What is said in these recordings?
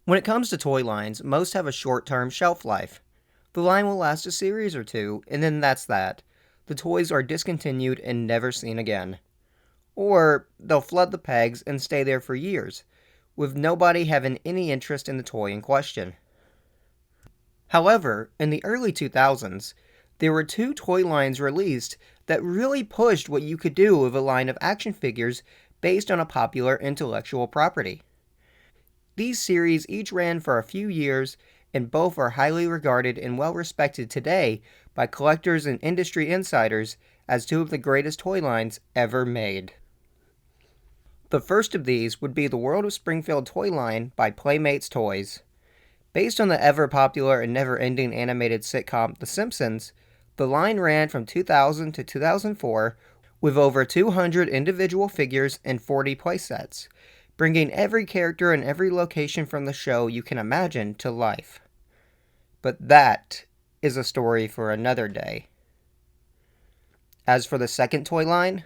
When it comes to toy lines, most have a short-term shelf life. The line will last a series or two, and then that's that. The toys are discontinued and never seen again. Or they'll flood the pegs and stay there for years, with nobody having any interest in the toy in question. However, in the early 2000s, there were two toy lines released that really pushed what you could do with a line of action figures based on a popular intellectual property. These series each ran for a few years, and both are highly regarded and well respected today by collectors and industry insiders as two of the greatest toy lines ever made. The first of these would be the World of Springfield toy line by Playmates Toys. Based on the ever-popular and never-ending animated sitcom The Simpsons, the line ran from 2000 to 2004 with over 200 individual figures and 40 playsets, bringing every character and every location from the show you can imagine to life. But that is a story for another day. As for the second toy line,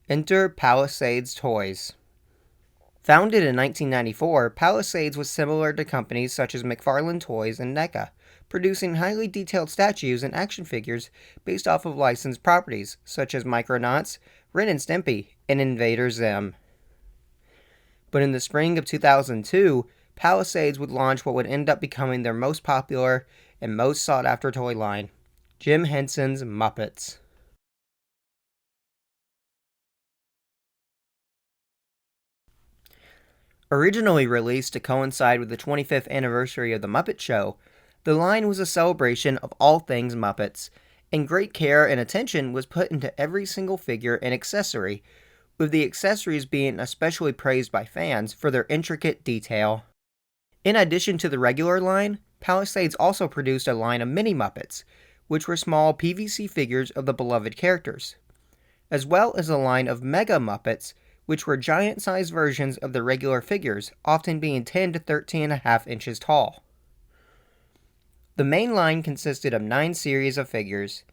enter Palisades Toys. Founded in 1994, Palisades was similar to companies such as McFarlane Toys and NECA, producing highly detailed statues and action figures based off of licensed properties such as Micronauts, Ren and Stimpy, and Invader Zim. But in the spring of 2002, Palisades would launch what would end up becoming their most popular and most sought-after toy line, Jim Henson's Muppets. Originally released to coincide with the 25th anniversary of the Muppet Show, the line was a celebration of all things Muppets, and great care and attention was put into every single figure and accessory, with the accessories being especially praised by fans for their intricate detail. In addition to the regular line, Palisades also produced a line of mini Muppets, which were small PVC figures of the beloved characters, as well as a line of Mega Muppets, which were giant-sized versions of the regular figures, often being 10 to 13.5 inches tall. The main line consisted of 9 series of figures.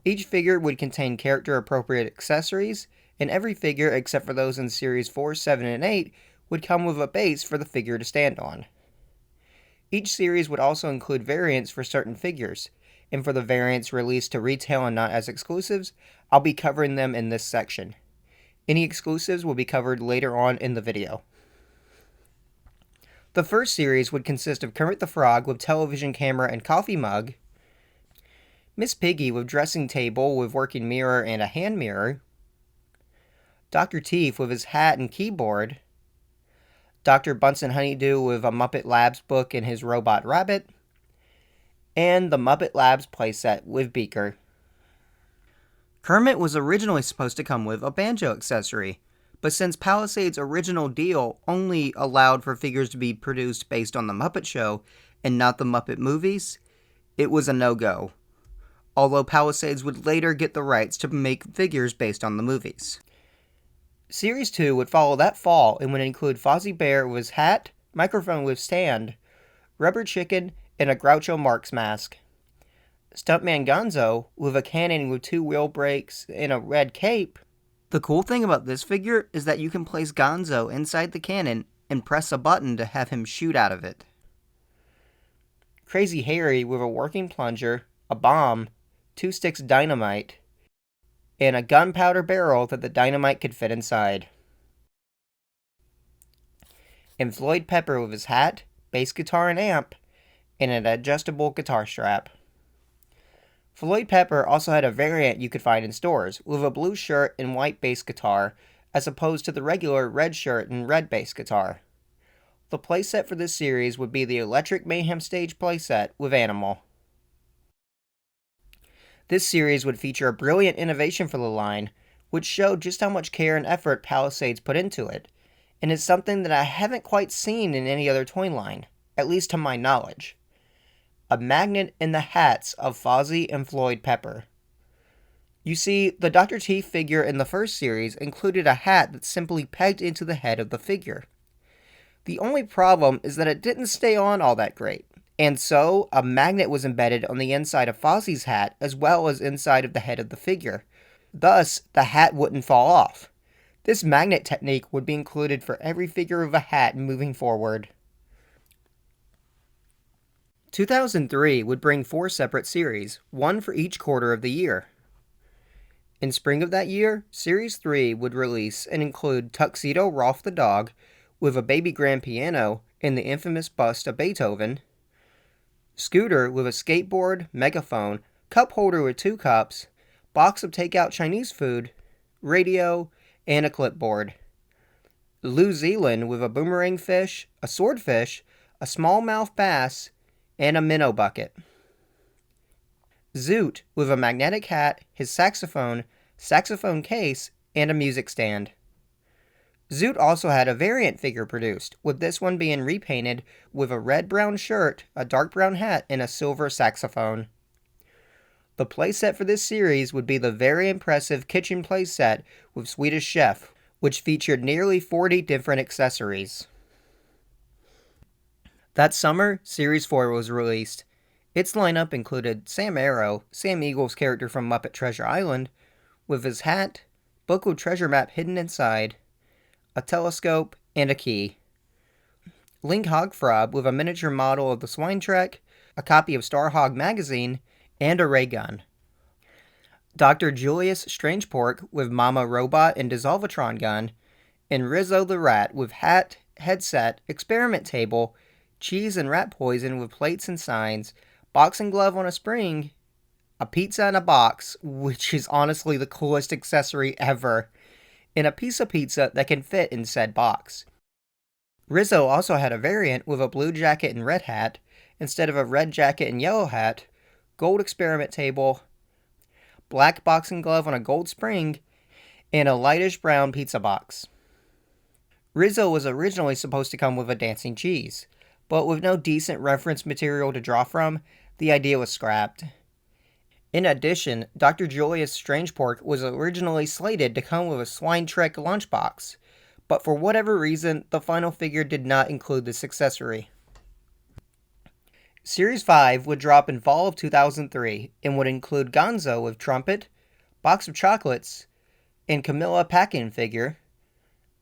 Each figure would contain character-appropriate accessories, and every figure except for those in Series 4, 7, and 8 would come with a base for the figure to stand on. Each series would also include variants for certain figures, and for the variants released to retail and not as exclusives, I'll be covering them in this section. Any exclusives will be covered later on in the video. The first series would consist of Kermit the Frog with television camera and coffee mug, Miss Piggy with dressing table with working mirror and a hand mirror, Dr. Teeth with his hat and keyboard, Dr. Bunsen Honeydew with a Muppet Labs book and his robot rabbit, and the Muppet Labs playset with Beaker. Kermit was originally supposed to come with a banjo accessory, but since Palisades' original deal only allowed for figures to be produced based on the Muppet Show and not the Muppet movies, it was a no-go, although Palisades would later get the rights to make figures based on the movies. Series 2 would follow that fall and would include Fozzie Bear with his hat, microphone with stand, rubber chicken, and a Groucho Marx mask. Stuntman Gonzo with a cannon with 2 wheel brakes and a red cape. The cool thing about this figure is that you can place Gonzo inside the cannon and press a button to have him shoot out of it. Crazy Harry with a working plunger, a bomb, 2 sticks of dynamite, and a gunpowder barrel that the dynamite could fit inside. And Floyd Pepper with his hat, bass guitar and amp, and an adjustable guitar strap. Floyd Pepper also had a variant you could find in stores, with a blue shirt and white bass guitar, as opposed to the regular red shirt and red bass guitar. The playset for this series would be the Electric Mayhem Stage playset with Animal. This series would feature a brilliant innovation for the line, which showed just how much care and effort Palisades put into it, and is something that I haven't quite seen in any other toy line, at least to my knowledge. A magnet in the hats of Fozzie and Floyd Pepper. You see, the Dr. Teeth figure in the first series included a hat that simply pegged into the head of the figure. The only problem is that it didn't stay on all that great, and so a magnet was embedded on the inside of Fozzie's hat as well as inside of the head of the figure. Thus, the hat wouldn't fall off. This magnet technique would be included for every figure of a hat moving forward. 2003 would bring 4 separate series, one for each quarter of the year. In spring of that year, Series 3 would release and include Tuxedo Rolf the Dog with a baby grand piano and the infamous bust of Beethoven, Scooter with a skateboard, megaphone, cup holder with 2 cups, box of takeout Chinese food, radio, and a clipboard, New Zealand with a boomerang fish, a swordfish, a smallmouth bass, and a minnow bucket. Zoot with a magnetic hat, his saxophone case, and a music stand. Zoot also had a variant figure produced, with this one being repainted with a red-brown shirt, a dark brown hat, and a silver saxophone. The playset for this series would be the very impressive kitchen playset with Swedish Chef, which featured nearly 40 different accessories. That summer, Series 4 was released. Its lineup included Sam Arrow, Sam Eagle's character from Muppet Treasure Island, with his hat, book with treasure map hidden inside, a telescope, and a key. Link Hogfrob with a miniature model of the Swine Trek, a copy of Star Hog magazine, and a ray gun. Dr. Julius Strangepork with Mama Robot and Dissolvatron gun, and Rizzo the Rat with hat, headset, experiment table, cheese and rat poison with plates and signs, boxing glove on a spring, a pizza in a box, which is honestly the coolest accessory ever, and a piece of pizza that can fit in said box. Rizzo also had a variant with a blue jacket and red hat, instead of a red jacket and yellow hat, gold experiment table, black boxing glove on a gold spring, and a lightish brown pizza box. Rizzo was originally supposed to come with a dancing cheese, but with no decent reference material to draw from, the idea was scrapped. In addition, Dr. Julius Strangepork was originally slated to come with a Swine Trek lunchbox, but for whatever reason, the final figure did not include this accessory. Series 5 would drop in fall of 2003 and would include Gonzo with trumpet, box of chocolates, and Camilla Packin figure,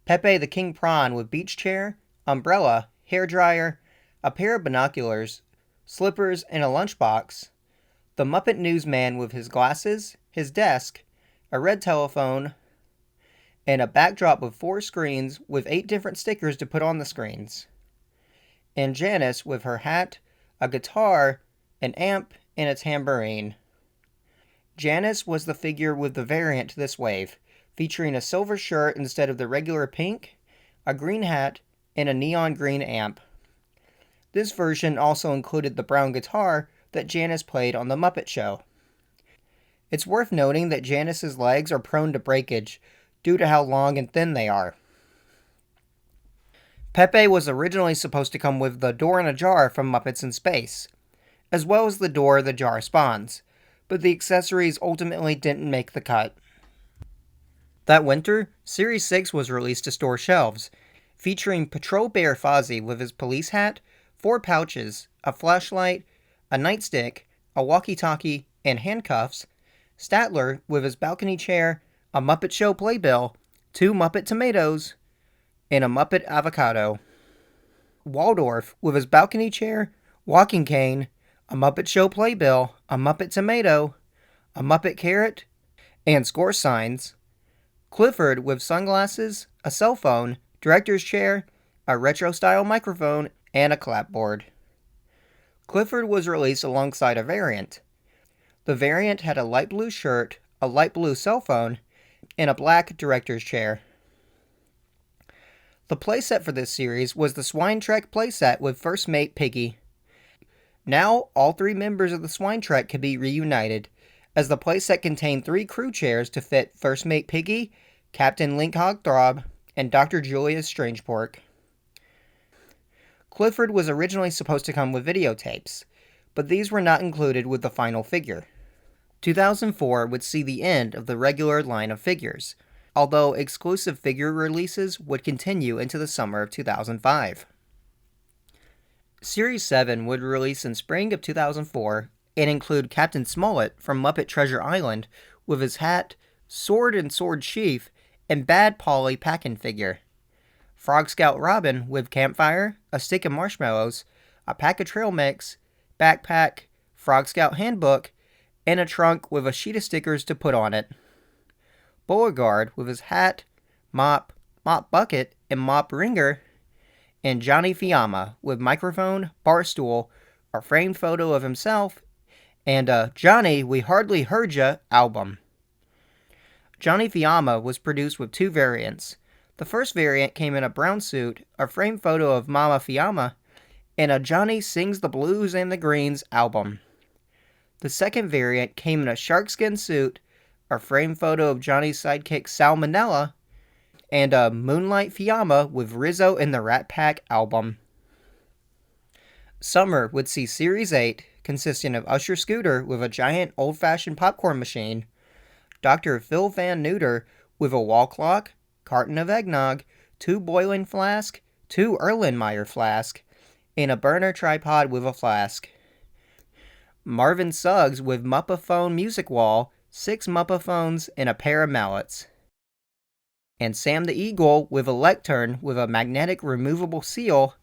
Pepe the King Prawn with beach chair, umbrella, hairdryer, a pair of binoculars, slippers, and a lunchbox, the Muppet Newsman with his glasses, his desk, a red telephone, and a backdrop with 4 screens with 8 different stickers to put on the screens, and Janice with her hat, a guitar, an amp, and a tambourine. Janice was the figure with the variant to this wave, featuring a silver shirt instead of the regular pink, a green hat, and a neon green amp. This version also included the brown guitar that Janice played on The Muppet Show. It's worth noting that Janice's legs are prone to breakage due to how long and thin they are. Pepe was originally supposed to come with the door in a jar from Muppets in Space, as well as the door the jar spawns, but the accessories ultimately didn't make the cut. That winter, Series 6 was released to store shelves, featuring Patrol Bear Fozzie with his police hat, 4 pouches, a flashlight, a nightstick, a walkie-talkie, and handcuffs, Statler with his balcony chair, a Muppet Show playbill, 2 Muppet tomatoes, and a Muppet avocado. Waldorf with his balcony chair, walking cane, a Muppet Show playbill, a Muppet tomato, a Muppet carrot, and score signs. Clifford with sunglasses, a cell phone, director's chair, a retro-style microphone, and a clapboard. Clifford was released alongside a variant. The variant had a light blue shirt, a light blue cell phone, and a black director's chair. The playset for this series was the Swine Trek playset with First Mate Piggy. Now, all 3 members of the Swine Trek could be reunited, as the playset contained 3 crew chairs to fit First Mate Piggy, Captain Link Hogthrob, and Dr. Julius Strangepork. Clifford was originally supposed to come with videotapes, but these were not included with the final figure. 2004 would see the end of the regular line of figures, although exclusive figure releases would continue into the summer of 2005. Series 7 would release in spring of 2004 and include Captain Smollett from Muppet Treasure Island with his hat, sword and sword sheath, and Bad Polly Packin figure. Frog Scout Robin with campfire, a stick of marshmallows, a pack of trail mix, backpack, Frog Scout handbook, and a trunk with a sheet of stickers to put on it. Beauregard with his hat, mop bucket, and mop ringer, and Johnny Fiamma with microphone, bar stool, a framed photo of himself, and a Johnny, We Hardly Heard Ya album. Johnny Fiamma was produced with two variants. The first variant came in a brown suit, a framed photo of Mama Fiamma, and a Johnny Sings the Blues and the Greens album. The second variant came in a sharkskin suit, a framed photo of Johnny's sidekick Salmonella, and a Moonlight Fiamma with Rizzo and the Rat Pack album. Summer would see Series 8, consisting of Usher Scooter with a giant old-fashioned popcorn machine, Dr. Phil Van Neuter with a wall clock, carton of eggnog, 2 boiling flask, 2 Erlenmeyer flask, and a burner tripod with a flask. Marvin Suggs with Muppaphone music wall, 6 Muppaphones, and a pair of mallets. And Sam the Eagle with a lectern with a magnetic removable seal,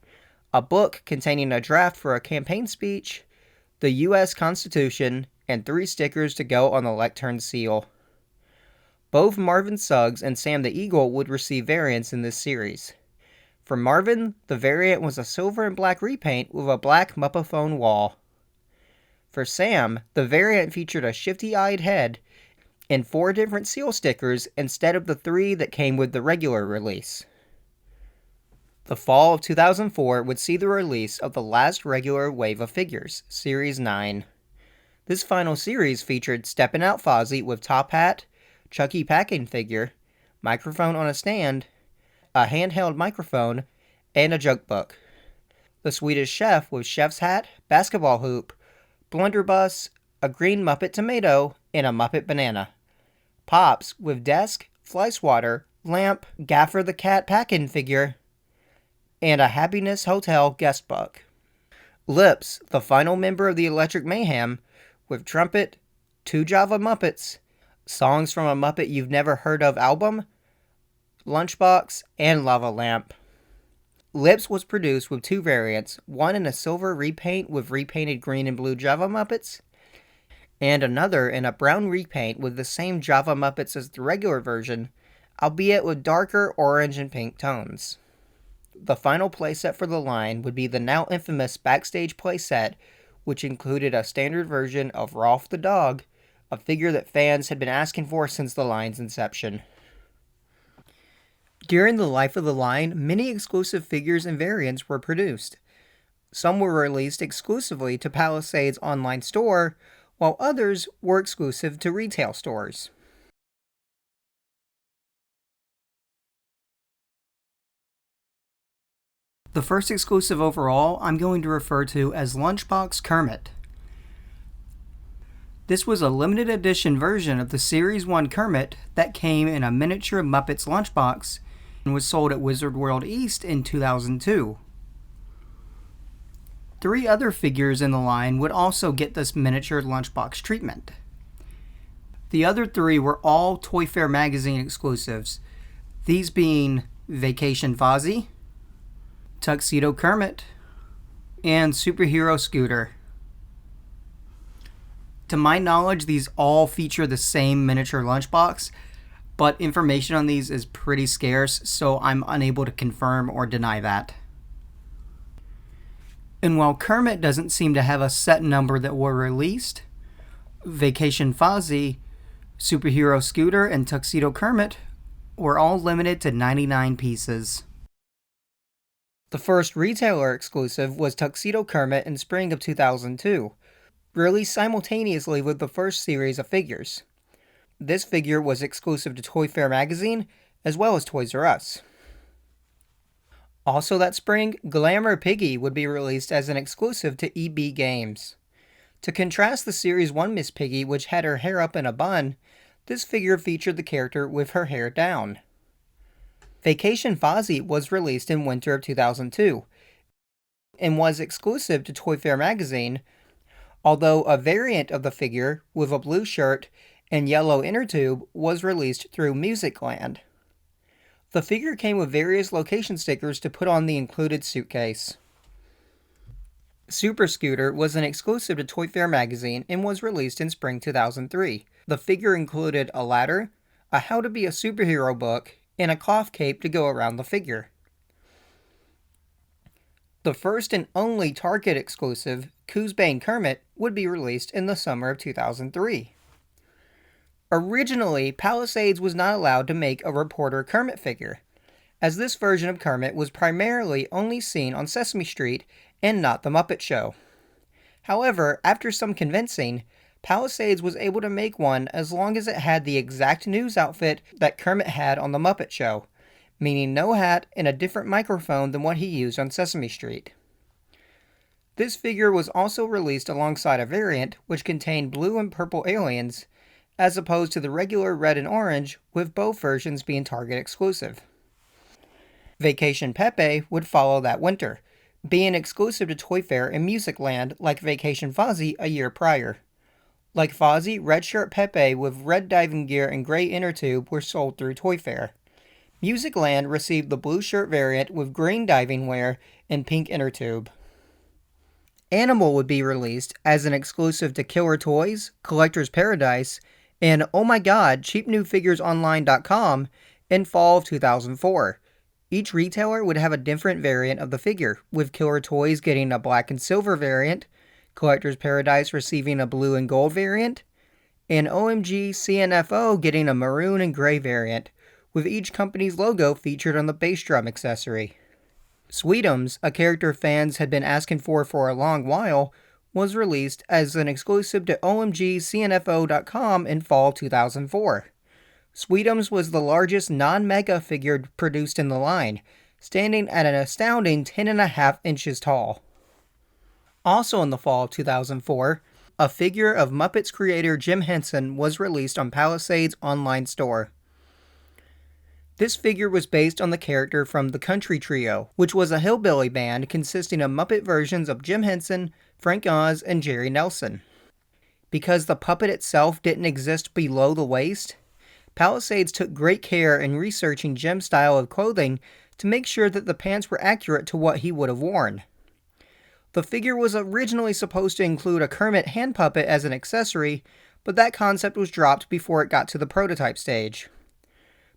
a book containing a draft for a campaign speech, the U.S. Constitution, and 3 stickers to go on the lectern seal. Both Marvin Suggs and Sam the Eagle would receive variants in this series. For Marvin, the variant was a silver and black repaint with a black Muppaphone wall. For Sam, the variant featured a shifty-eyed head and 4 different seal stickers instead of the 3 that came with the regular release. The fall of 2004 would see the release of the last regular wave of figures, Series 9. This final series featured Steppin' Out Fozzie with top hat, Chucky packing figure, microphone on a stand, a handheld microphone, and a joke book. The Swedish Chef with chef's hat, basketball hoop, blunderbuss, a green Muppet tomato, and a Muppet banana. Pops with desk, fly swatter, lamp, Gaffer the cat packing figure, and a Happiness Hotel guest book. Lips, the final member of the Electric Mayhem, with trumpet, 2 Java Muppets, songs from a Muppet You've Never Heard Of album, lunchbox, and lava lamp. Lips was produced with 2 variants, one in a silver repaint with repainted green and blue Java Muppets, and another in a brown repaint with the same Java Muppets as the regular version, albeit with darker orange and pink tones. The final playset for the line would be the now infamous Backstage playset, which included a standard version of Rolf the dog, a figure that fans had been asking for since the line's inception. During the life of the line, many exclusive figures and variants were produced. Some were released exclusively to Palisades' online store, while others were exclusive to retail stores. The first exclusive overall I'm going to refer to as Lunchbox Kermit. This was a limited edition version of the Series 1 Kermit that came in a miniature Muppets lunchbox and was sold at Wizard World East in 2002. 3 other figures in the line would also get this miniature lunchbox treatment. The other 3 were all Toy Fair magazine exclusives, these being Vacation Fozzie, Tuxedo Kermit, and Superhero Scooter. To my knowledge, these all feature the same miniature lunchbox, but information on these is pretty scarce, so I'm unable to confirm or deny that. And while Kermit doesn't seem to have a set number that were released, Vacation Fozzie, Superhero Scooter, and Tuxedo Kermit were all limited to 99 pieces. The first retailer exclusive was Tuxedo Kermit in spring of 2002, released simultaneously with the first series of figures. This figure was exclusive to Toy Fair magazine, as well as Toys R Us. Also that spring, Glamour Piggy would be released as an exclusive to EB Games. To contrast the Series 1 Miss Piggy, which had her hair up in a bun, this figure featured the character with her hair down. Vacation Fozzie was released in winter of 2002, and was exclusive to Toy Fair magazine, although a variant of the figure with a blue shirt and yellow inner tube was released through Musicland. The figure came with various location stickers to put on the included suitcase. Super Scooter was an exclusive to Toy Fair magazine and was released in spring 2003. The figure included a ladder, a How to Be a Superhero book, and a cloth cape to go around the figure. The first and only Target exclusive, Coosbane Kermit, would be released in the summer of 2003. Originally, Palisades was not allowed to make a reporter Kermit figure, as this version of Kermit was primarily only seen on Sesame Street and not The Muppet Show. However, after some convincing, Palisades was able to make one as long as it had the exact news outfit that Kermit had on The Muppet Show, meaning no hat and a different microphone than what he used on Sesame Street. This figure was also released alongside a variant which contained blue and purple aliens, as opposed to the regular red and orange, with both versions being Target exclusive. Vacation Pepe would follow that winter, being exclusive to Toy Fair and Music Land like Vacation Fozzie a year prior. Like Fozzie, Red Shirt Pepe with red diving gear and gray inner tube were sold through Toy Fair. Music Land received the blue shirt variant with green diving wear and pink inner tube. Animal would be released as an exclusive to Killer Toys, Collector's Paradise, and oh my god, cheapnewfiguresonline.com in fall of 2004. Each retailer would have a different variant of the figure, with Killer Toys getting a black and silver variant, Collector's Paradise receiving a blue and gold variant, and OMG CNFO getting a maroon and gray variant, with each company's logo featured on the bass drum accessory. Sweetums, a character fans had been asking for a long while, was released as an exclusive to OMGCNFO.com in fall 2004. Sweetums was the largest non-mega figure produced in the line, standing at an astounding 10.5 inches tall. Also in the fall of 2004, a figure of Muppets creator Jim Henson was released on Palisades' online store. This figure was based on the character from The Country Trio, which was a hillbilly band consisting of Muppet versions of Jim Henson, Frank Oz, and Jerry Nelson. Because the puppet itself didn't exist below the waist, Palisades took great care in researching Jim's style of clothing to make sure that the pants were accurate to what he would have worn. The figure was originally supposed to include a Kermit hand puppet as an accessory, but that concept was dropped before it got to the prototype stage.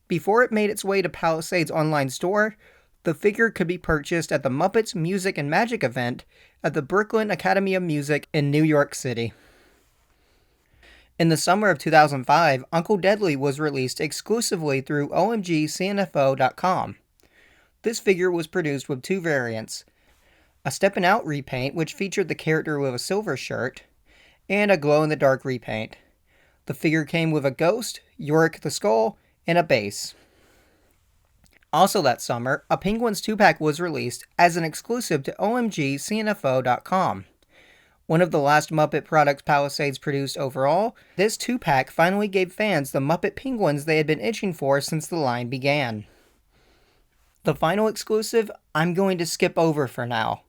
Before it made its way to Palisades' online store, the figure could be purchased at the Muppets Music and Magic event at the Brooklyn Academy of Music in New York City. In the summer of 2005, Uncle Deadly was released exclusively through OMGCNFO.com. This figure was produced with two variants, a Steppin' Out repaint which featured the character with a silver shirt, and a glow-in-the-dark repaint. The figure came with a ghost, Yorick the Skull, and a base. Also that summer, a Penguins 2-pack was released as an exclusive to OMGCNFO.com. One of the last Muppet products Palisades produced overall, this 2-pack finally gave fans the Muppet Penguins they had been itching for since the line began. The final exclusive, I'm going to skip over for now.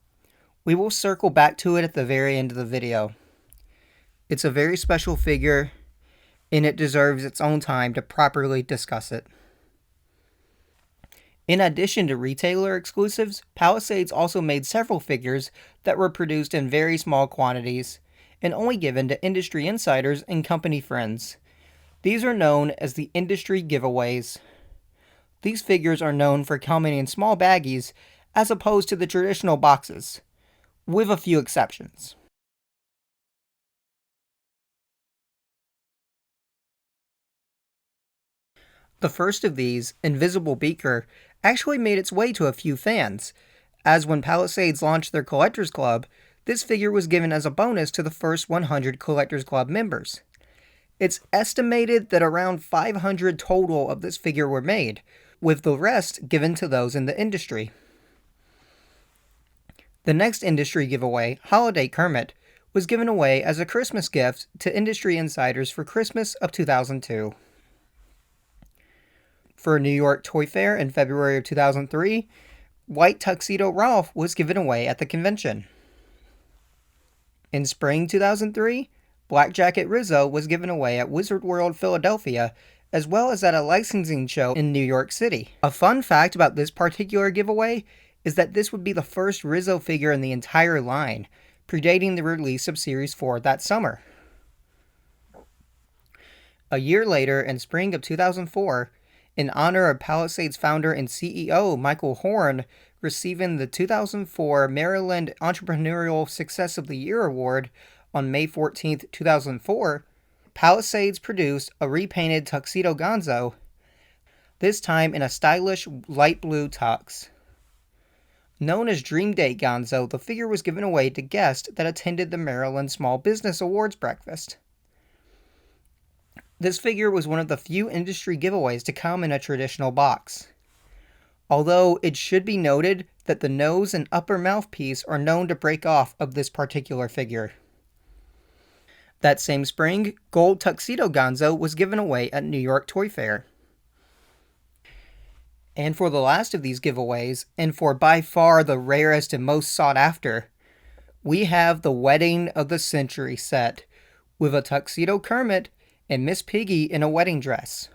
We will circle back to it at the very end of the video. It's a very special figure, and it deserves its own time to properly discuss it. In addition to retailer exclusives, Palisades also made several figures that were produced in very small quantities and only given to industry insiders and company friends. These are known as the industry giveaways. These figures are known for coming in small baggies as opposed to the traditional boxes, with a few exceptions. The first of these, Invisible Beaker, actually made its way to a few fans, as when Palisades launched their Collectors Club, this figure was given as a bonus to the first 100 Collectors Club members. It's estimated that around 500 total of this figure were made, with the rest given to those in the industry. The next industry giveaway, Holiday Kermit, was given away as a Christmas gift to industry insiders for Christmas of 2002. For New York Toy Fair in February of 2003, White Tuxedo Ralph was given away at the convention. In spring 2003, Black Jacket Rizzo was given away at Wizard World Philadelphia, as well as at a licensing show in New York City. A fun fact about this particular giveaway is that this would be the first Rizzo figure in the entire line, predating the release of Series 4 that summer. A year later, in spring of 2004, in honor of Palisades founder and CEO Michael Horn receiving the 2004 Maryland Entrepreneurial Success of the Year Award on May 14, 2004, Palisades produced a repainted Tuxedo Gonzo, this time in a stylish light blue tux. Known as Dream Date Gonzo, the figure was given away to guests that attended the Maryland Small Business Awards breakfast. This figure was one of the few industry giveaways to come in a traditional box. Although it should be noted that the nose and upper mouthpiece are known to break off of this particular figure. That same spring, Gold Tuxedo Gonzo was given away at New York Toy Fair. And for the last of these giveaways, and for by far the rarest and most sought after, we have the Wedding of the Century set, with a Tuxedo Kermit and Miss Piggy in a wedding dress.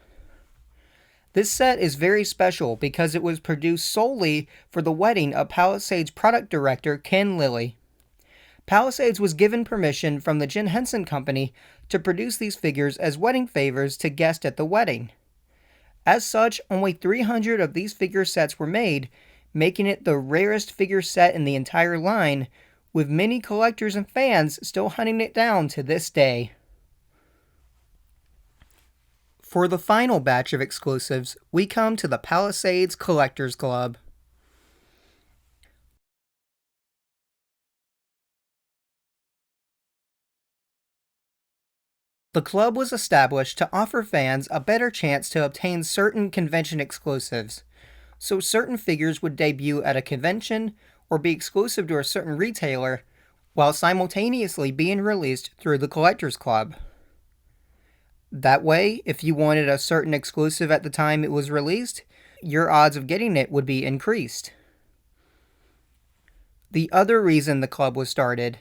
This set is very special because it was produced solely for the wedding of Palisades product director Ken Lilly. Palisades was given permission from the Jen Henson Company to produce these figures as wedding favors to guests at the wedding. As such, only 300 of these figure sets were made, making it the rarest figure set in the entire line, with many collectors and fans still hunting it down to this day. For the final batch of exclusives, we come to the Palisades Collectors Club. The club was established to offer fans a better chance to obtain certain convention exclusives, so certain figures would debut at a convention or be exclusive to a certain retailer, while simultaneously being released through the Collectors Club. That way, if you wanted a certain exclusive at the time it was released, your odds of getting it would be increased. The other reason the club was started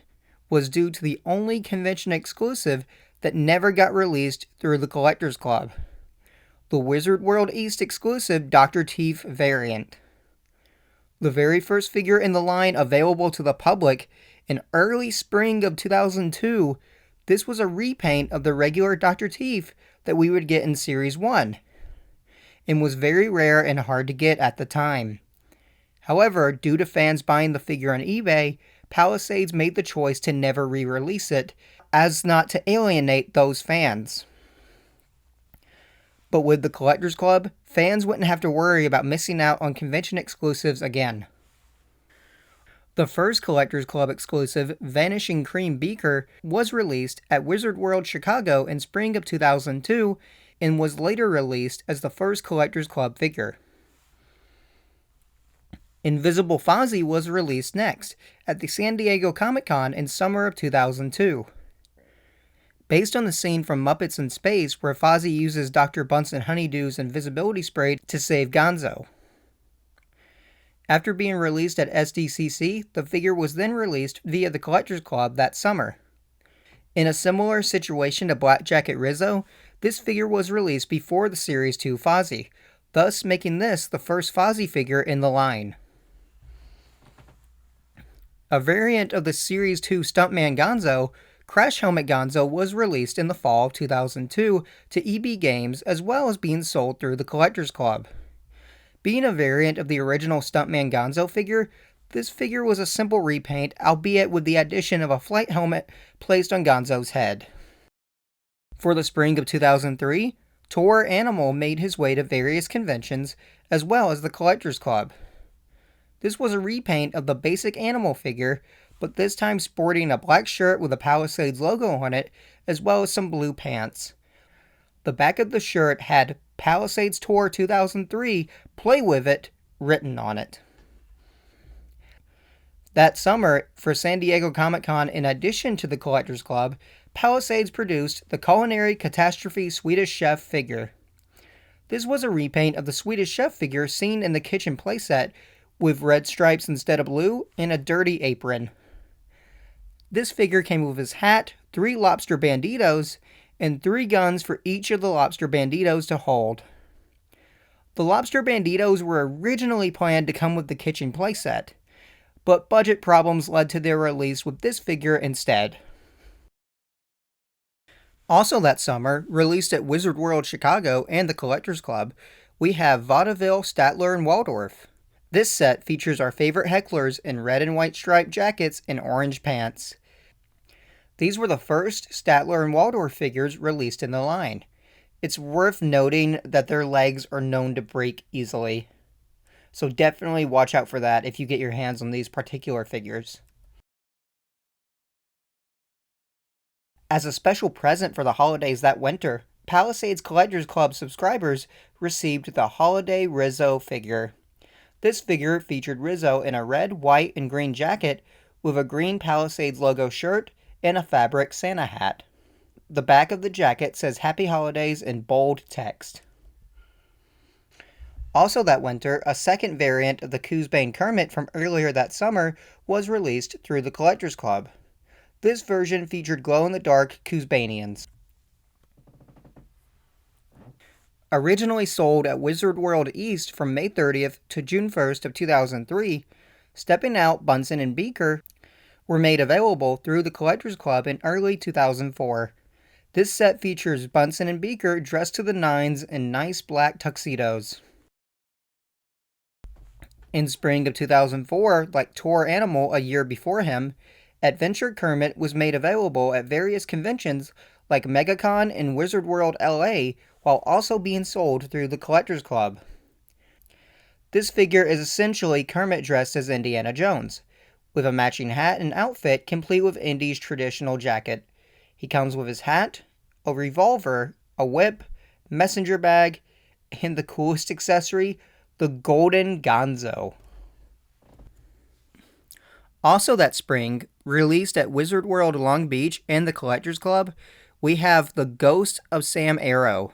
was due to the only convention exclusive that never got released through the Collectors Club, the Wizard World East exclusive Dr. Teeth variant. The very first figure in the line available to the public in early spring of 2002, this was a repaint of the regular Dr. Teeth that we would get in Series 1, and was very rare and hard to get at the time. However, due to fans buying the figure on eBay, Palisades made the choice to never re-release it, as not to alienate those fans. But with the Collectors Club, fans wouldn't have to worry about missing out on convention exclusives again. The first Collectors Club exclusive, Vanishing Cream Beaker, was released at Wizard World Chicago in spring of 2002 and was later released as the first Collectors Club figure. Invisible Fozzie was released next at the San Diego Comic-Con in summer of 2002. Based on the scene from Muppets in Space where Fozzie uses Dr. Bunsen Honeydew's invisibility spray to save Gonzo. After being released at SDCC, the figure was then released via the Collectors Club that summer. In a similar situation to Black Jacket Rizzo, this figure was released before the Series 2 Fozzie, thus making this the first Fozzie figure in the line. A variant of the Series 2 Stuntman Gonzo, Crash Helmet Gonzo, was released in the fall of 2002 to EB Games as well as being sold through the Collectors Club. Being a variant of the original Stuntman Gonzo figure, this figure was a simple repaint, albeit with the addition of a flight helmet placed on Gonzo's head. For the spring of 2003, Tor Animal made his way to various conventions as well as the Collectors Club. This was a repaint of the basic Animal figure, but this time sporting a black shirt with a Palisades logo on it, as well as some blue pants. The back of the shirt had Palisades Tour 2003, Play With It, written on it. That summer, for San Diego Comic-Con, in addition to the Collectors Club, Palisades produced the Culinary Catastrophe Swedish Chef figure. This was a repaint of the Swedish Chef figure seen in the kitchen playset, with red stripes instead of blue, and a dirty apron. This figure came with his hat, 3 lobster banditos, and 3 guns for each of the lobster banditos to hold. The lobster banditos were originally planned to come with the kitchen playset, but budget problems led to their release with this figure instead. Also that summer, released at Wizard World Chicago and the Collectors Club, we have Vaudeville, Statler, and Waldorf. This set features our favorite hecklers in red and white striped jackets and orange pants. These were the first Statler and Waldorf figures released in the line. It's worth noting that their legs are known to break easily. So definitely watch out for that if you get your hands on these particular figures. As a special present for the holidays that winter, Palisades Collectors Club subscribers received the Holiday Rizzo figure. This figure featured Rizzo in a red, white, and green jacket with a green Palisades logo shirt and a fabric Santa hat. The back of the jacket says Happy Holidays in bold text. Also that winter, a second variant of the Coosbane Kermit from earlier that summer was released through the Collectors Club. This version featured glow-in-the-dark Coosbanians. Originally sold at Wizard World East from May 30th to June 1st of 2003, Stepping Out, Bunsen, and Beaker were made available through the Collectors Club in early 2004. This set features Bunsen and Beaker dressed to the nines in nice black tuxedos. In spring of 2004, like Tour Animal a year before him, Adventure Kermit was made available at various conventions like MegaCon and Wizard World LA, while also being sold through the Collectors Club. This figure is essentially Kermit dressed as Indiana Jones, with a matching hat and outfit complete with Indy's traditional jacket. He comes with his hat, a revolver, a whip, messenger bag, and the coolest accessory, the Golden Gonzo. Also that spring, released at Wizard World Long Beach and the Collectors Club, we have the Ghost of Sam Arrow.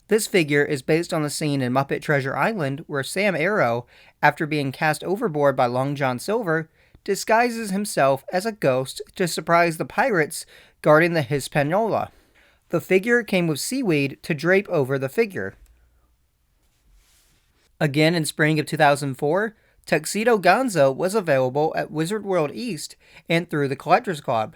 This figure is based on the scene in Muppet Treasure Island where Sam Arrow, after being cast overboard by Long John Silver, disguises himself as a ghost to surprise the pirates guarding the Hispaniola. The figure came with seaweed to drape over the figure. Again in spring of 2004, Tuxedo Gonzo was available at Wizard World East and through the Collectors Club.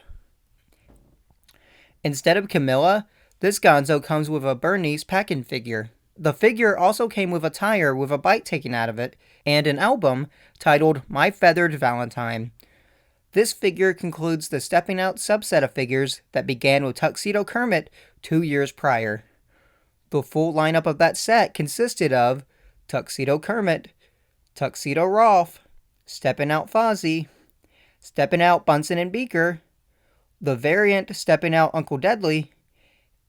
Instead of Camilla, this Gonzo comes with a Bernice Paquin figure. The figure also came with a tire with a bite taken out of it, and an album titled My Feathered Valentine. This figure concludes the Stepping Out subset of figures that began with Tuxedo Kermit 2 years prior. The full lineup of that set consisted of Tuxedo Kermit, Tuxedo Rolf, Steppin' Out Fozzie, Steppin' Out Bunsen and Beaker, the variant Steppin' Out Uncle Deadly,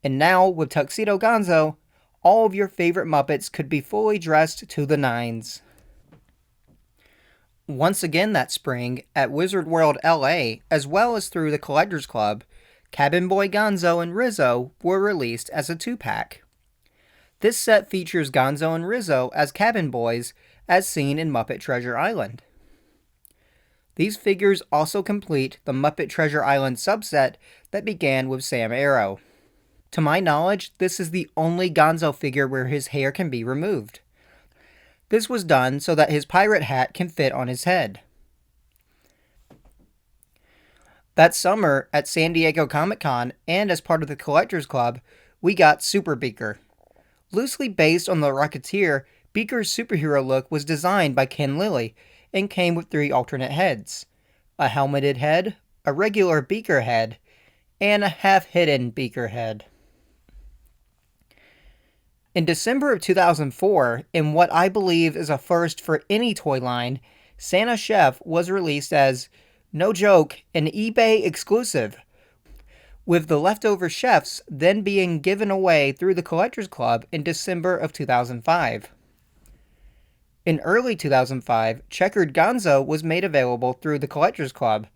and now with Tuxedo Gonzo, all of your favorite Muppets could be fully dressed to the nines. Once again that spring, at Wizard World LA, as well as through the Collectors Club, Cabin Boy Gonzo and Rizzo were released as a 2-pack. This set features Gonzo and Rizzo as cabin boys, as seen in Muppet Treasure Island. These figures also complete the Muppet Treasure Island subset that began with Sam Arrow. To my knowledge, this is the only Gonzo figure where his hair can be removed. This was done so that his pirate hat can fit on his head. That summer, at San Diego Comic-Con and as part of the Collectors Club, we got Super Beaker. Loosely based on the Rocketeer, Beaker's superhero look was designed by Ken Lilly and came with 3 alternate heads: a helmeted head, a regular Beaker head, and a half-hidden Beaker head. In December of 2004, in what I believe is a first for any toy line, Santa Chef was released as, no joke, an eBay exclusive, with the leftover chefs then being given away through the Collectors Club in December of 2005. In early 2005, Checkered Gonzo was made available through the Collectors Club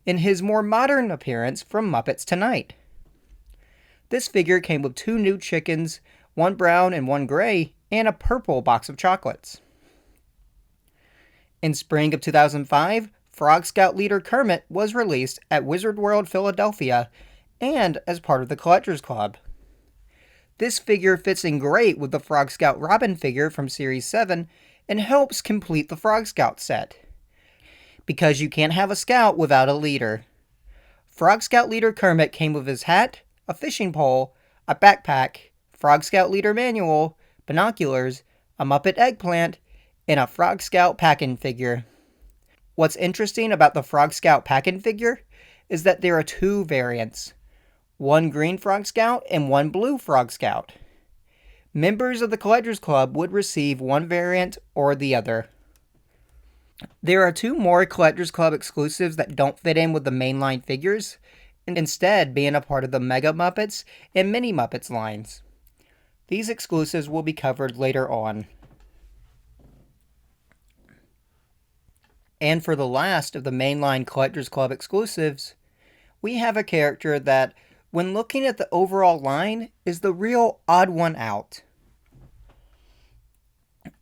in his more modern appearance from Muppets Tonight. This figure came with 2 new chickens, 1 brown and 1 gray, and a purple box of chocolates. In spring of 2005, Frog Scout leader Kermit was released at Wizard World Philadelphia and as part of the Collectors Club. This figure fits in great with the Frog Scout Robin figure from Series 7 and helps complete the Frog Scout set. because you can't have a scout without a leader. Frog Scout leader Kermit came with his hat, a fishing pole, a backpack, Frog Scout leader manual, binoculars, a Muppet eggplant, and a Frog Scout pack-in figure. What's interesting about the Frog Scout pack-in figure is that there are two variants, one green Frog Scout and one blue Frog Scout. Members of the Collectors Club would receive one variant or the other. There are two more Collectors Club exclusives that don't fit in with the mainline figures, instead being a part of the Mega Muppets and Mini Muppets lines. These exclusives will be covered later on. And for the last of the mainline Collectors Club exclusives, we have a character that, when looking at the overall line, is the real odd one out.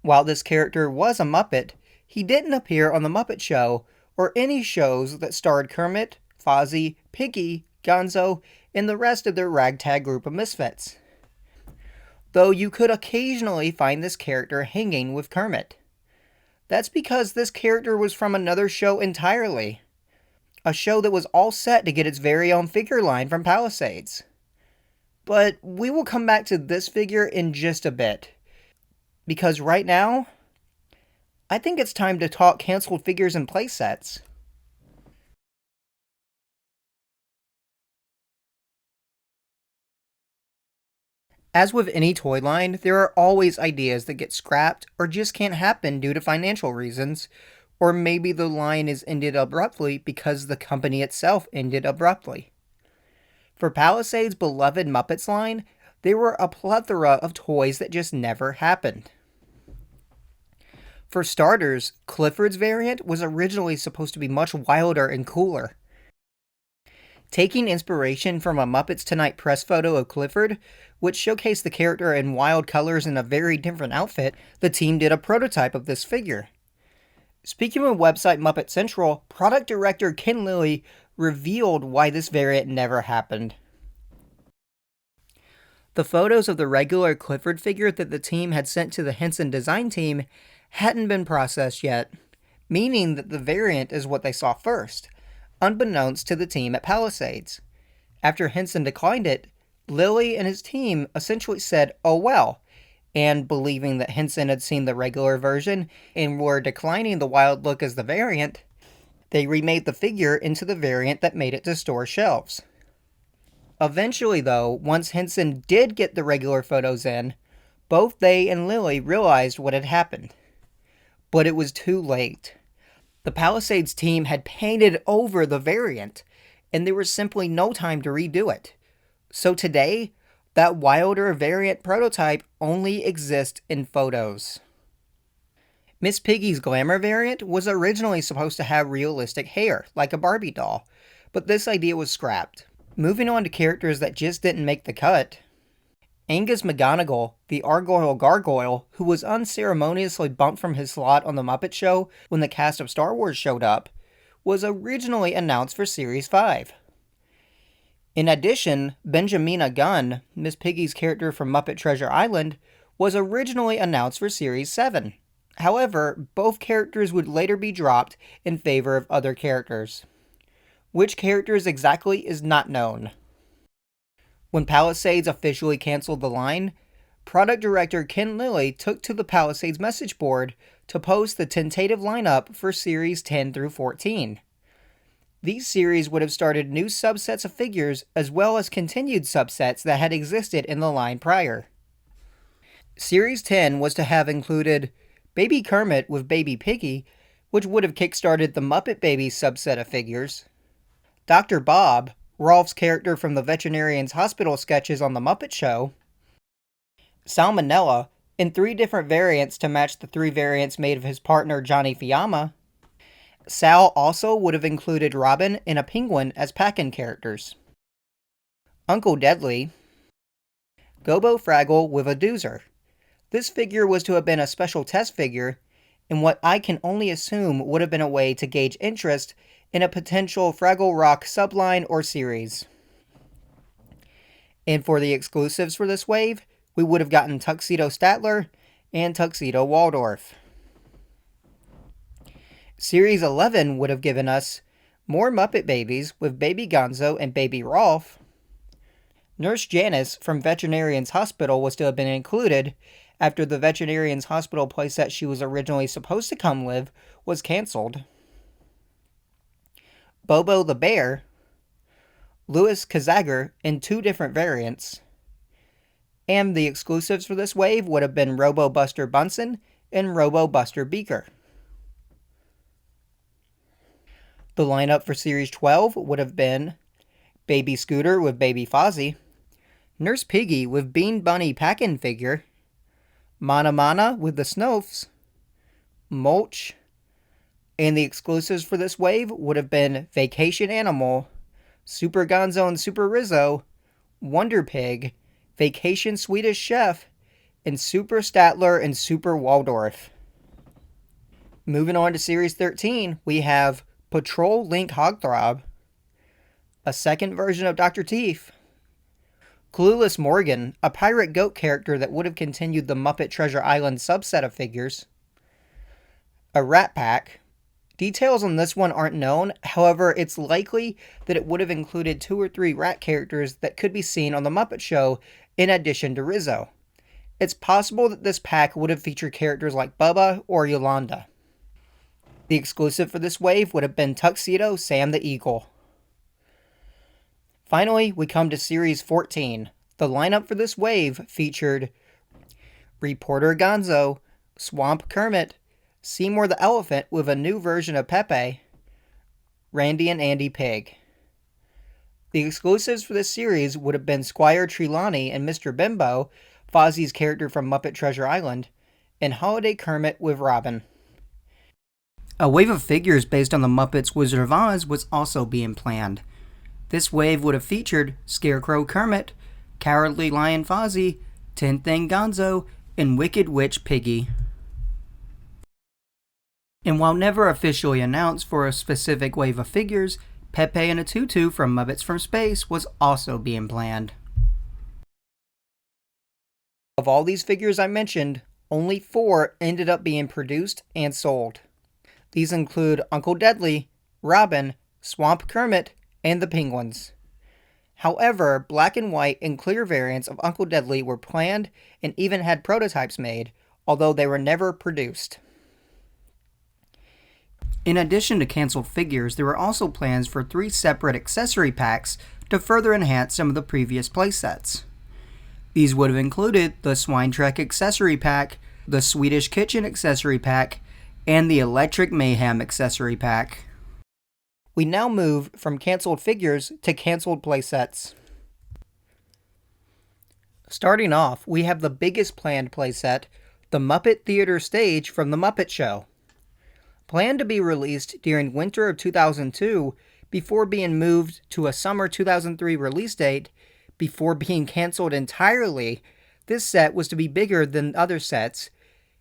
While this character was a Muppet, he didn't appear on The Muppet Show or any shows that starred Kermit, Fozzie, Piggy, Gonzo, and the rest of their ragtag group of misfits. Though you could occasionally find this character hanging with Kermit. That's because this character was from another show entirely. A show that was all set to get its very own figure line from Palisades. But we will come back to this figure in just a bit. Because right now, I think it's time to talk canceled figures and playsets. As with any toy line, there are always ideas that get scrapped or just can't happen due to financial reasons, or maybe the line is ended abruptly because the company itself ended abruptly. For Palisades' beloved Muppets line, there were a plethora of toys that just never happened. For starters, Clifford's variant was originally supposed to be much wilder and cooler. Taking inspiration from a Muppets Tonight press photo of Clifford, which showcased the character in wild colors in a very different outfit, the team did a prototype of this figure. Speaking of website Muppet Central, product director Ken Lilly revealed why this variant never happened. The photos of the regular Clifford figure that the team had sent to the Henson design team hadn't been processed yet, meaning that the variant is what they saw first, unbeknownst to the team at Palisades. After Henson declined it, Lilly and his team essentially said, "Oh well," and believing that Henson had seen the regular version and were declining the wild look as the variant, they remade the figure into the variant that made it to store shelves. Eventually though, once Henson did get the regular photos in, both they and Lilly realized what had happened. But it was too late. The Palisades team had painted over the variant, and there was simply no time to redo it. So today, that wilder variant prototype only exists in photos. Miss Piggy's glamour variant was originally supposed to have realistic hair, like a Barbie doll, but this idea was scrapped. Moving on to characters that just didn't make the cut. Angus McGonagall, the Argyle Gargoyle, who was unceremoniously bumped from his slot on The Muppet Show when the cast of Star Wars showed up, was originally announced for Series 5. In addition, Benjamina Gunn, Miss Piggy's character from Muppet Treasure Island, was originally announced for Series 7. However, both characters would later be dropped in favor of other characters. Which characters exactly is not known. When Palisades officially canceled the line, product director Ken Lilly took to the Palisades message board to post the tentative lineup for Series 10 through 14. These series would have started new subsets of figures as well as continued subsets that had existed in the line prior. Series 10 was to have included Baby Kermit with Baby Piggy, which would have kickstarted the Muppet Babies subset of figures, Dr. Bob, Rolf's character from the veterinarian's hospital sketches on The Muppet Show, Salmonella, in 3 different variants to match the 3 variants made of his partner Johnny Fiamma. Sal also would have included Robin and a penguin as pack-in characters. Uncle Deadly, Gobo Fraggle with a doozer. This figure was to have been a special test figure, and what I can only assume would have been a way to gauge interest in a potential Fraggle Rock subline or series. And for the exclusives for this wave, we would have gotten Tuxedo Statler and Tuxedo Waldorf. Series 11 would have given us more Muppet Babies with Baby Gonzo and Baby Rolf. Nurse Janice from Veterinarian's Hospital was to have been included after the Veterinarian's Hospital playset she was originally supposed to come with was cancelled. Bobo the Bear, Louis Kazagger in 2 different variants, and the exclusives for this wave would have been Robo Buster Bunsen and Robo Buster Beaker. The lineup for Series 12 would have been Baby Scooter with Baby Fozzie, Nurse Piggy with Bean Bunny Pack-In figure, Mana Mana with the Snowfs, Mulch, and the exclusives for this wave would have been Vacation Animal, Super Gonzo and Super Rizzo, Wonder Pig, Vacation Swedish Chef, and Super Statler and Super Waldorf. Moving on to Series 13, we have Patrol Link Hogthrob, a second version of Dr. Teeth, Clueless Morgan, a pirate goat character that would have continued the Muppet Treasure Island subset of figures, a Rat Pack. Details on this one aren't known, however, it's likely that it would have included 2 or 3 rat characters that could be seen on The Muppet Show in addition to Rizzo. It's possible that this pack would have featured characters like Bubba or Yolanda. The exclusive for this wave would have been Tuxedo Sam the Eagle. Finally, we come to Series 14. The lineup for this wave featured Reporter Gonzo, Swamp Kermit, Seymour the Elephant with a new version of Pepe, Randy and Andy Pig. The exclusives for this series would have been Squire Trelawney and Mr. Bimbo, Fozzie's character from Muppet Treasure Island, and Holiday Kermit with Robin. A wave of figures based on the Muppets Wizard of Oz was also being planned. This wave would have featured Scarecrow Kermit, Cowardly Lion Fozzie, Tin Thing Gonzo, and Wicked Witch Piggy. And while never officially announced for a specific wave of figures, Pepe and a Tutu from Muppets from Space was also being planned. Of all these figures I mentioned, only 4 ended up being produced and sold. These include Uncle Deadly, Robin, Swamp Kermit, and the Penguins. However, black and white and clear variants of Uncle Deadly were planned and even had prototypes made, although they were never produced. In addition to canceled figures, there were also plans for 3 separate accessory packs to further enhance some of the previous playsets. These would have included the Swine Trek Accessory Pack, the Swedish Kitchen Accessory Pack, and the Electric Mayhem Accessory Pack. We now move from canceled figures to canceled playsets. Starting off, we have the biggest planned playset, the Muppet Theater Stage from The Muppet Show. Planned to be released during winter of 2002 before being moved to a summer 2003 release date, before being canceled entirely, this set was to be bigger than other sets,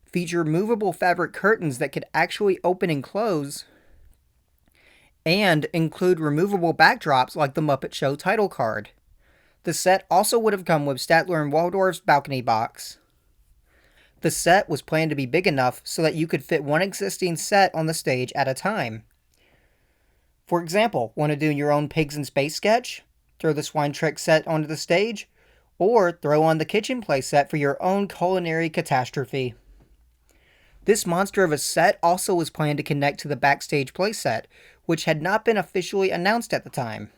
feature movable fabric curtains that could actually open and close, and include removable backdrops like the Muppet Show title card. The set also would have come with Statler and Waldorf's balcony box. The set was planned to be big enough so that you could fit one existing set on the stage at a time. For example, want to do your own Pigs in Space sketch? Throw the Swine Trek set onto the stage? Or throw on the kitchen play set for your own culinary catastrophe. This monster of a set also was planned to connect to the backstage playset, which had not been officially announced at the time.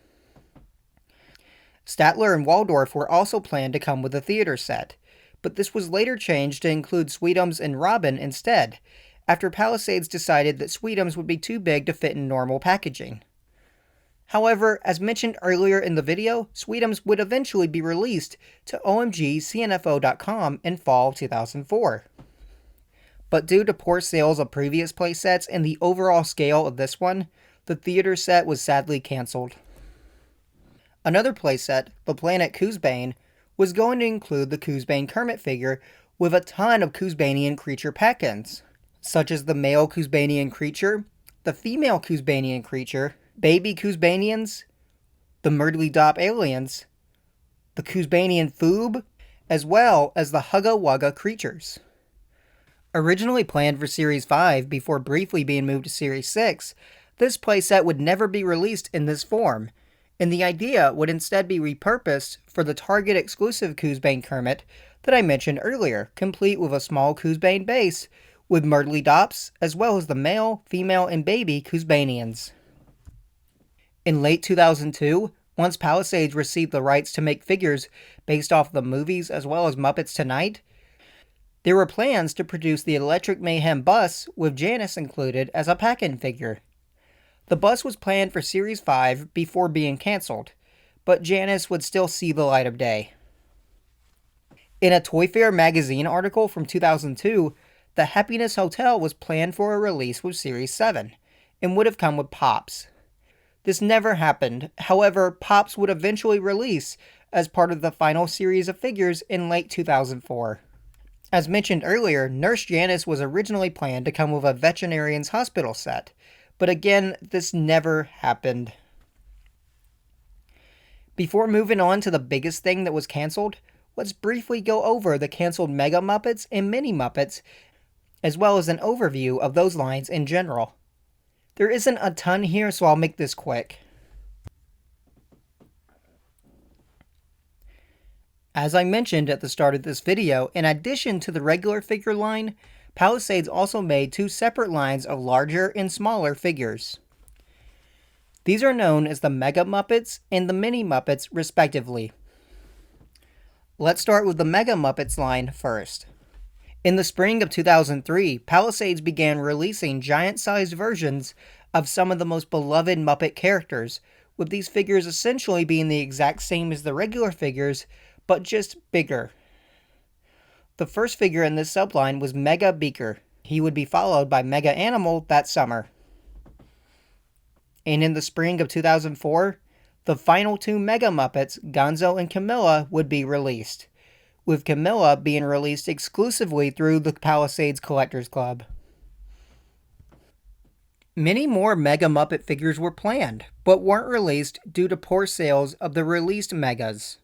Statler and Waldorf were also planned to come with a theater set, but this was later changed to include Sweetums and Robin instead, after Palisades decided that Sweetums would be too big to fit in normal packaging. However, as mentioned earlier in the video, Sweetums would eventually be released to OMGCNFO.com in fall 2004. But due to poor sales of previous playsets and the overall scale of this one, the theater set was sadly cancelled. Another playset, the Planet Coosbane, was going to include the Coosbane Kermit figure with a ton of Coosbanian creature pack-ins, such as the male Coosbanian creature, the female Coosbanian creature, baby Coosbanians, the Murdly Dop aliens, the Coosbanian Foob, as well as the Hugga Wugga creatures. Originally planned for Series 5 before briefly being moved to Series 6, this playset would never be released in this form, and the idea would instead be repurposed for the Target exclusive Coosbane Kermit that I mentioned earlier, complete with a small Coosbane base, with Myrtly Dops, as well as the male, female, and baby Coosbanians. In late 2002, once Palisades received the rights to make figures based off the movies as well as Muppets Tonight, there were plans to produce the Electric Mayhem bus with Janice included as a pack-in figure. The bus was planned for Series 5 before being cancelled, but Janice would still see the light of day. In a Toy Fair magazine article from 2002, the Happiness Hotel was planned for a release with Series 7, and would have come with Pops. This never happened, however, Pops would eventually release as part of the final series of figures in late 2004. As mentioned earlier, Nurse Janice was originally planned to come with a veterinarian's hospital set, but again, this never happened. Before moving on to the biggest thing that was cancelled, let's briefly go over the cancelled Mega Muppets and Mini Muppets, as well as an overview of those lines in general. There isn't a ton here, so I'll make this quick. As I mentioned at the start of this video, in addition to the regular figure line, Palisades also made two separate lines of larger and smaller figures. These are known as the Mega Muppets and the Mini Muppets, respectively. Let's start with the Mega Muppets line first. In the spring of 2003, Palisades began releasing giant-sized versions of some of the most beloved Muppet characters, with these figures essentially being the exact same as the regular figures, but just bigger. The first figure in this subline was Mega Beaker. He would be followed by Mega Animal that summer. And in the spring of 2004, the final two Mega Muppets, Gonzo and Camilla, would be released, with Camilla being released exclusively through the Palisades Collectors Club. Many more Mega Muppet figures were planned, but weren't released due to poor sales of the released Megas.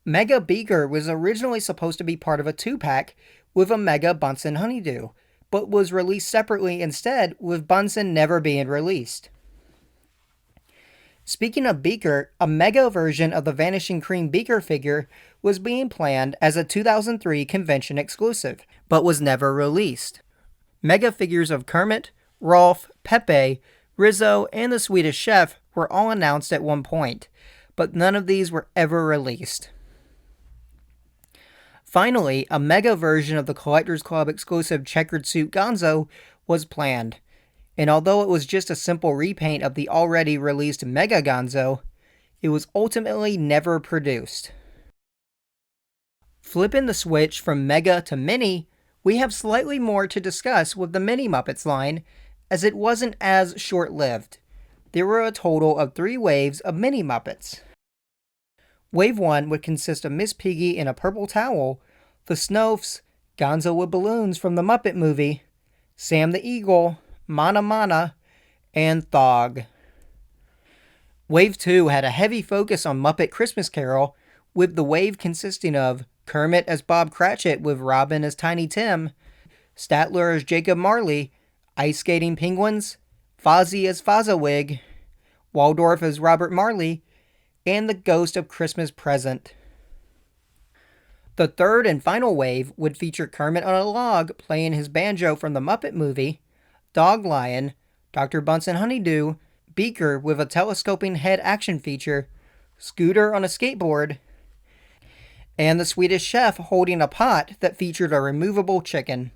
Mega Beaker was originally supposed to be part of a 2-pack with a Mega Bunsen Honeydew, but was released separately instead, with Bunsen never being released. Speaking of Beaker, a Mega version of the Vanishing Cream Beaker figure was being planned as a 2003 convention exclusive, but was never released. Mega figures of Kermit, Rolf, Pepe, Rizzo, and the Swedish Chef were all announced at one point, but none of these were ever released. Finally, a Mega version of the Collectors Club exclusive Checkered Suit Gonzo was planned, and although it was just a simple repaint of the already released Mega Gonzo, it was ultimately never produced. Flipping the switch from Mega to Mini, we have slightly more to discuss with the Mini Muppets line, as it wasn't as short-lived. There were a total of 3 waves of Mini Muppets. Wave 1 would consist of Miss Piggy in a purple towel, the Snowfs, Gonzo with balloons from the Muppet movie, Sam the Eagle, Mana Mana, and Thog. Wave 2 had a heavy focus on Muppet Christmas Carol, with the wave consisting of Kermit as Bob Cratchit with Robin as Tiny Tim, Statler as Jacob Marley, Ice Skating Penguins, Fozzie as Fozziwig, Waldorf as Robert Marley, and the Ghost of Christmas Present. The third and final wave would feature Kermit on a log playing his banjo from the Muppet movie, Dog Lion, Dr. Bunsen Honeydew, Beaker with a telescoping head action feature, Scooter on a skateboard, and the Swedish Chef holding a pot that featured a removable chicken.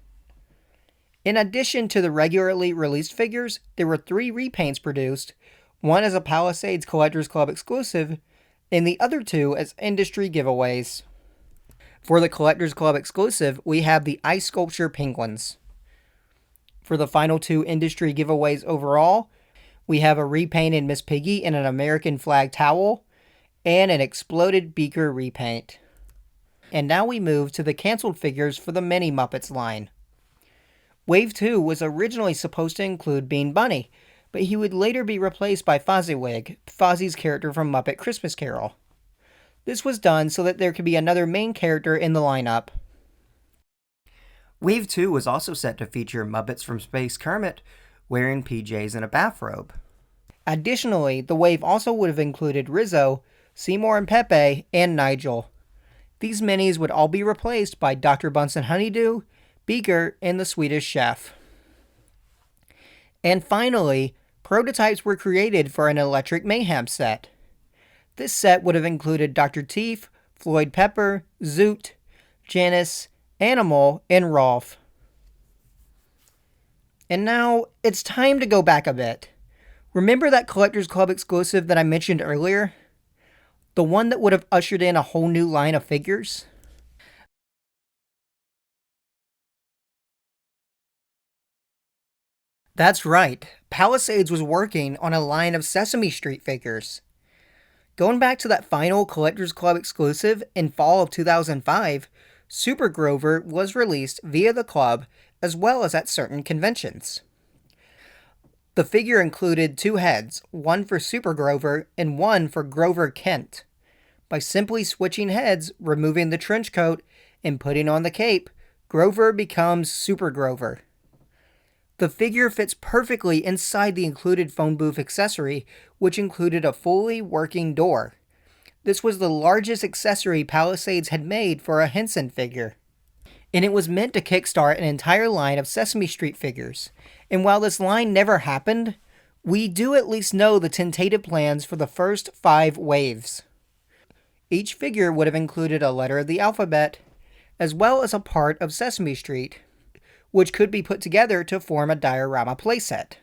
In addition to the regularly released figures, there were 3 repaints produced, one as a Palisades Collectors Club exclusive, and the other 2 as industry giveaways. For the Collectors Club exclusive, we have the Ice Sculpture Penguins. For the final 2 industry giveaways overall, we have a repainted Miss Piggy in an American flag towel, and an exploded Beaker repaint. And now we move to the cancelled figures for the Mini Muppets line. Wave 2 was originally supposed to include Bean Bunny, but he would later be replaced by Fozziwig, Fozzie's character from Muppet Christmas Carol. This was done so that there could be another main character in the lineup. Wave 2 was also set to feature Muppets from Space Kermit wearing PJs and a bathrobe. Additionally, the wave also would have included Rizzo, Seymour and Pepe, and Nigel. These minis would all be replaced by Dr. Bunsen Honeydew, Beaker, and the Swedish Chef. And finally, prototypes were created for an Electric Mayhem set. This set would have included Dr. Teef, Floyd Pepper, Zoot, Janice, Animal, and Rolf. And now, it's time to go back a bit. Remember that Collectors Club exclusive that I mentioned earlier? The one that would have ushered in a whole new line of figures? That's right, Palisades was working on a line of Sesame Street figures. Going back to that final Collectors Club exclusive in fall of 2005, Super Grover was released via the club as well as at certain conventions. The figure included two heads, one for Super Grover and one for Grover Kent. By simply switching heads, removing the trench coat, and putting on the cape, Grover becomes Super Grover. The figure fits perfectly inside the included phone booth accessory, which included a fully working door. This was the largest accessory Palisades had made for a Henson figure. And it was meant to kickstart an entire line of Sesame Street figures. And while this line never happened, we do at least know the tentative plans for the first 5 waves. Each figure would have included a letter of the alphabet, as well as a part of Sesame Street, which could be put together to form a diorama playset.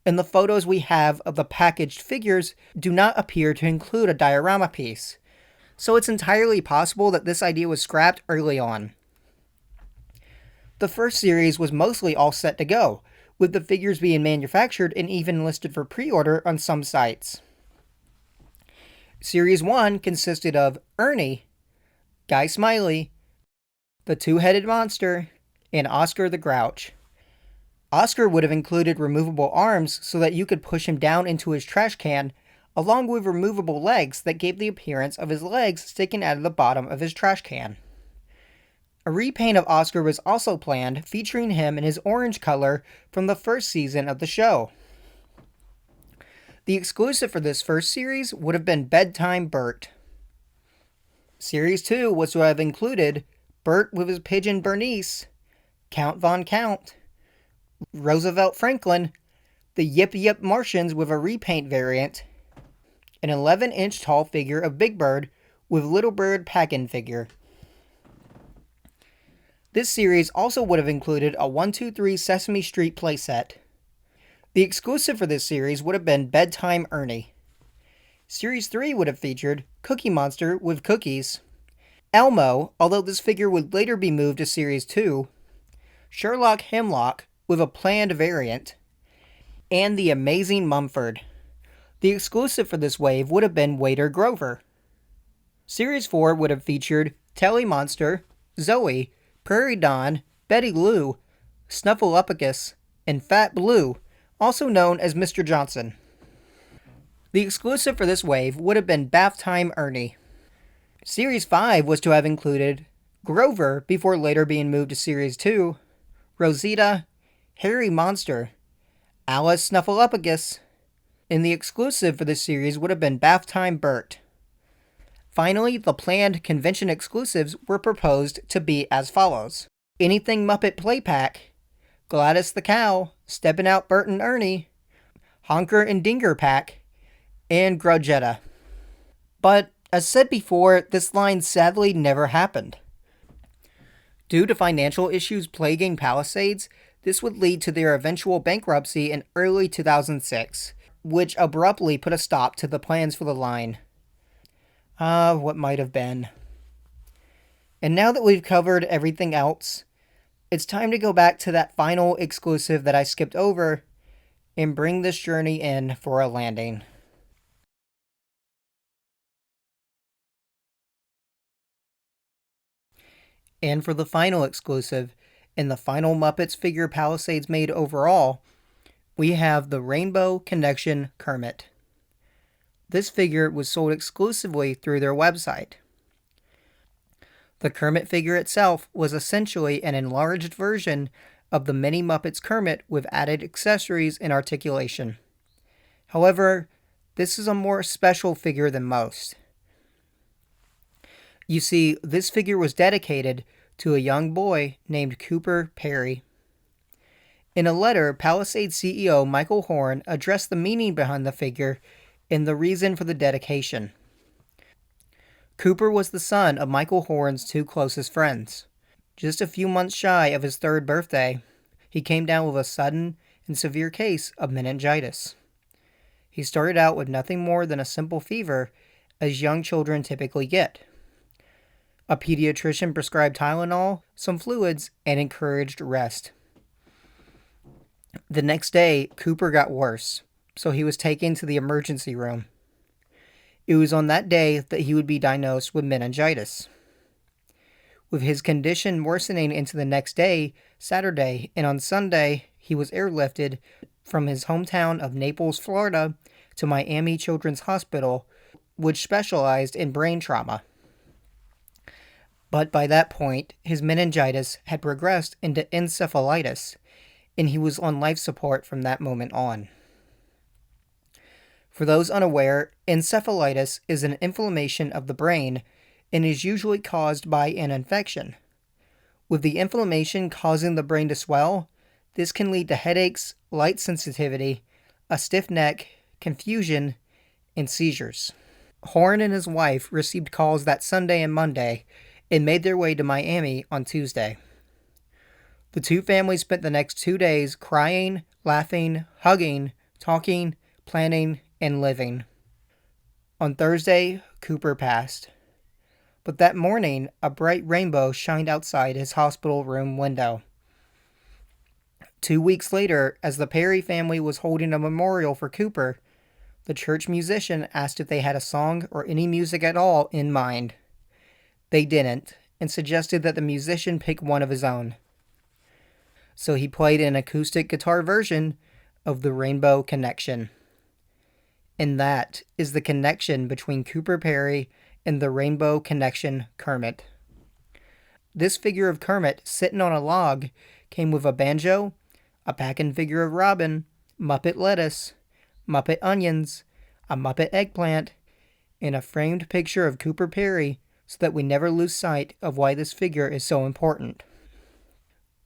And the photos we have of the packaged figures do not appear to include a diorama piece, so it's entirely possible that this idea was scrapped early on. The first series was mostly all set to go, with the figures being manufactured and even listed for pre-order on some sites. Series 1 consisted of Ernie, Guy Smiley, the Two-Headed Monster, and Oscar the Grouch. Oscar would have included removable arms so that you could push him down into his trash can, along with removable legs that gave the appearance of his legs sticking out of the bottom of his trash can. A repaint of Oscar was also planned, featuring him in his orange color from the first season of the show. The exclusive for this first series would have been Bedtime Bert. Series 2 was to have included Bert with his pigeon Bernice, Count Von Count, Roosevelt Franklin, the Yip Yip Martians with a repaint variant, an 11-inch tall figure of Big Bird with Little Bird pack-in figure. This series also would have included a 1-2-3 Sesame Street playset. The exclusive for this series would have been Bedtime Ernie. Series 3 would have featured Cookie Monster with Cookies, Elmo, although this figure would later be moved to Series 2, Sherlock Hemlock with a planned variant, and the Amazing Mumford. The exclusive for this wave would have been Waiter Grover. Series 4 would have featured Telly Monster, Zoe, Prairie Dawn, Betty Lou, Snuffleupagus, and Fat Blue, also known as Mr. Johnson. The exclusive for this wave would have been Bath Time Ernie. Series 5 was to have included Grover before later being moved to Series 2, Rosita, Harry Monster, Alice Snuffleupagus, and the exclusive for this series would have been Bath Time Bert. Finally, the planned convention exclusives were proposed to be as follows: Anything Muppet Play Pack, Gladys the Cow, Steppin' Out Bert and Ernie, Honker and Dinger Pack, and Grudgetta. But, as said before, this line sadly never happened. Due to financial issues plaguing Palisades, this would lead to their eventual bankruptcy in early 2006, which abruptly put a stop to the plans for the line. What might have been. And now that we've covered everything else, it's time to go back to that final exclusive that I skipped over and bring this journey in for a landing. And for the final exclusive, and the final Muppets figure Palisades made overall, we have the Rainbow Connection Kermit. This figure was sold exclusively through their website. The Kermit figure itself was essentially an enlarged version of the Mini Muppets Kermit with added accessories and articulation. However, this is a more special figure than most. You see, this figure was dedicated to a young boy named Cooper Perry. In a letter, Palisades CEO Michael Horn addressed the meaning behind the figure and the reason for the dedication. Cooper was the son of Michael Horn's two closest friends. Just a few months shy of his 3rd birthday, he came down with a sudden and severe case of meningitis. He started out with nothing more than a simple fever, as young children typically get. A pediatrician prescribed Tylenol, some fluids, and encouraged rest. The next day, Cooper got worse, so he was taken to the emergency room. It was on that day that he would be diagnosed with meningitis. With his condition worsening into the next day, Saturday, and on Sunday, he was airlifted from his hometown of Naples, Florida, to Miami Children's Hospital, which specialized in brain trauma. But by that point, his meningitis had progressed into encephalitis, and he was on life support from that moment on. For those unaware, encephalitis is an inflammation of the brain and is usually caused by an infection. With the inflammation causing the brain to swell, this can lead to headaches, light sensitivity, a stiff neck, confusion, and seizures. Horn and his wife received calls that Sunday and Monday and made their way to Miami on Tuesday. The two families spent the next 2 days crying, laughing, hugging, talking, planning, and living. On Thursday, Cooper passed. But that morning, a bright rainbow shined outside his hospital room window. 2 weeks later, as the Perry family was holding a memorial for Cooper, the church musician asked if they had a song or any music at all in mind. They didn't, and suggested that the musician pick one of his own. So he played an acoustic guitar version of The Rainbow Connection. And that is the connection between Cooper Perry and the Rainbow Connection Kermit. This figure of Kermit sitting on a log came with a banjo, a pack-in figure of Robin, Muppet lettuce, Muppet onions, a Muppet eggplant, and a framed picture of Cooper Perry so that we never lose sight of why this figure is so important.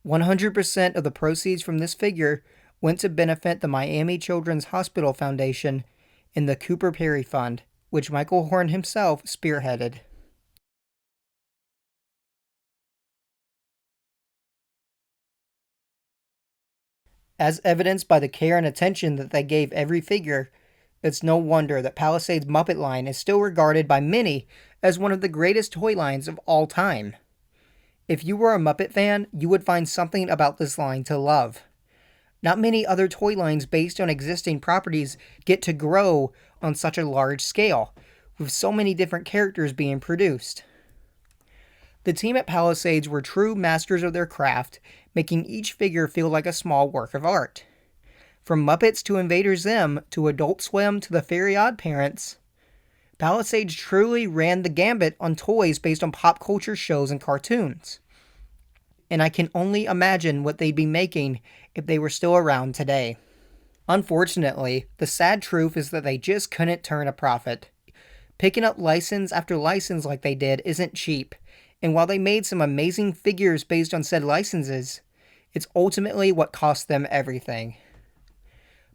100% of the proceeds from this figure went to benefit the Miami Children's Hospital Foundation and the Cooper Perry Fund, which Michael Horn himself spearheaded. As evidenced by the care and attention that they gave every figure, it's no wonder that Palisades' Muppet line is still regarded by many as one of the greatest toy lines of all time. If you were a Muppet fan, you would find something about this line to love. Not many other toy lines based on existing properties get to grow on such a large scale, with so many different characters being produced. The team at Palisades were true masters of their craft, making each figure feel like a small work of art. From Muppets to Invader Zim to Adult Swim to the Fairy Odd Parents, Palisades truly ran the gambit on toys based on pop culture shows and cartoons. And I can only imagine what they'd be making if they were still around today. Unfortunately, the sad truth is that they just couldn't turn a profit. Picking up license after license like they did isn't cheap, and while they made some amazing figures based on said licenses, it's ultimately what cost them everything.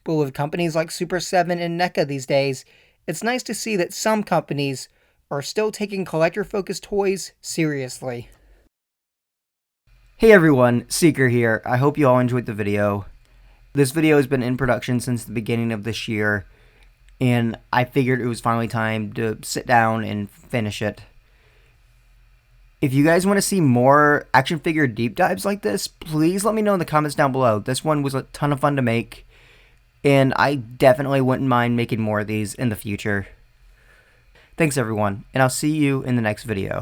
But with companies like Super 7 and NECA these days, it's nice to see that some companies are still taking collector-focused toys seriously. Hey everyone, Seeker here. I hope you all enjoyed the video. This video has been in production since the beginning of this year, and I figured it was finally time to sit down and finish it. If you guys want to see more action figure deep dives like this, please let me know in the comments down below. This one was a ton of fun to make, and I definitely wouldn't mind making more of these in the future. Thanks everyone, and I'll see you in the next video.